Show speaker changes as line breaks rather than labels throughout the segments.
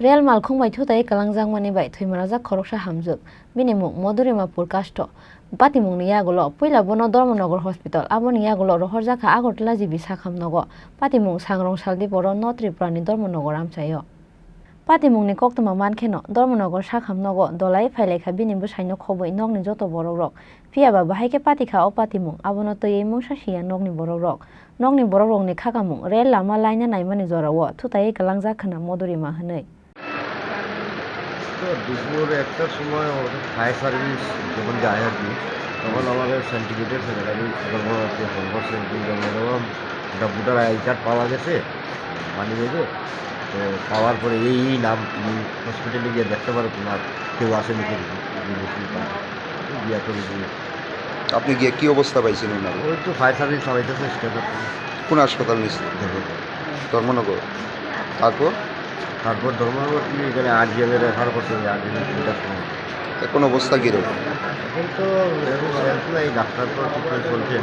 Real Malkhung by Tutai Kalangjang Mani by Tuimaraza Korosha Hamjuk, Minimum Modurima Purkasto, Batimung Niagolo, Pula Bono Dormonogor Hospital, Aboniagolo, Horzaka Agotlazi Bisakam Nogo, Patimung Sangrong Saldi Boro, Notri Prani Dormonogoram Sayo. Patimung ni Koktama Mankeno, Dormonogor Shakam Nogo, Dolai Fileka Binibu Shino Kobo in Nogni Joto Boro Rock, Piaba Bahike Patika o Patimung, Abonoto Yemushashi and Nogni Boro Rock, Nogni Boro Rock ni Kakamung, Real Lama Line and Imanizora, Tutai Kalangzakana Modurima Hane.
দুপুর একটার সময় fire service যখন যায় আর কি তখন আমাদের certificate secretary কর্মরত voter I card পাওয়া গেছে পানি বেঁধে তো পাওয়ার পরে এই নাম তুমি হসপিটালে গিয়ে দেখতে পারো তোমার কেউ আসেনি গিয়া করে
আপনি গিয়ে কী অবস্থা পাইছিলেন না?
ওই তো ফায়ার সার্ভিস চালাইতেছে স্টেশন।
কোন হাসপাতাল নিচ্ছে? ধর্মনগর।
তারপর ধর্মনগর থেকে এখানে আরজিএমে রেফার করতে হবে। আরজিএমের 3টার সময়।
এখন অবস্থা কীরকম?
এখন তো এই ডাক্তার তো ট্রিটমেন্ট চলছে।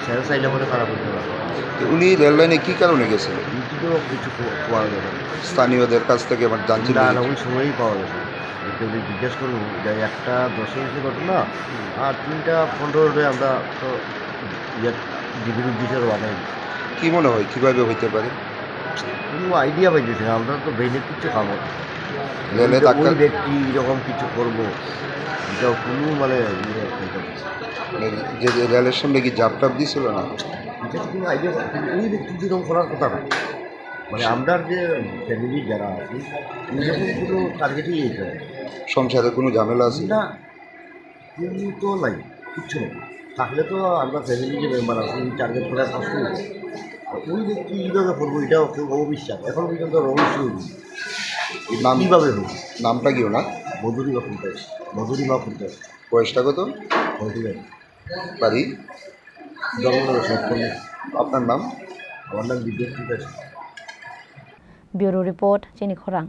সেল সাইডে করে খারাপ হতে পারে।
উনি রেললাইনে কী কারণে গেছিলেন?
কিছু পাওয়া যাবে
স্থানীয়দের কাছ থেকে আমার জানছি
না ওই সময়ই পাওয়া গেছে। কেউ জিজ্ঞেস করবো যে একটা 10 ইঞ্চি ঘটনা আর 3টা 15 আমরা তো ডিগ্রি দিতে বানাই।
কী মনে হয় কীভাবে হইতে পারে?
কোনো আইডিয়া পাইতেছি না, আমরা তো ব্রেনে কিছু খাবো
রেলে ডাক্তার
ব্যক্তি এরকম কিছু করবো এটাও কোনো মানে
যে রেলের সামনে কি জাপ টাপ দিয়েছিল না?
এটা কোনো আইডিয়া ওই ব্যক্তি যেরকম করার কথা না, মানে আমরা যে ফ্যামিলি যারা আছি এরকম কোনো টার্গেটই এইটা।
সংসারে কোনো ঝামেলা আছে
না? তো নাই, কিচ্ছু নেই। থাকলে তো আমরা ফ্যামিলি যে মেম্বার আছি এই টার্গেট করে কষ্ট হয়েছে। ওই ব্যক্তি কীভাবে করবো এটাও কেউ অবিশ্বাস এখন পর্যন্ত রহস্যই নাম কীভাবে হোক।
নামটা কি ওনার?
মধুরিমা ফুলটাস। মধুরিমা ফুলটাস।
বয়সটা কত? বাড়ি?
জগন্নাথ সপ্তমী।
আপনার নাম?
আমার নাম বিদ্যুৎ ফুলটাস।
Bureau Report, Jenny Khorang.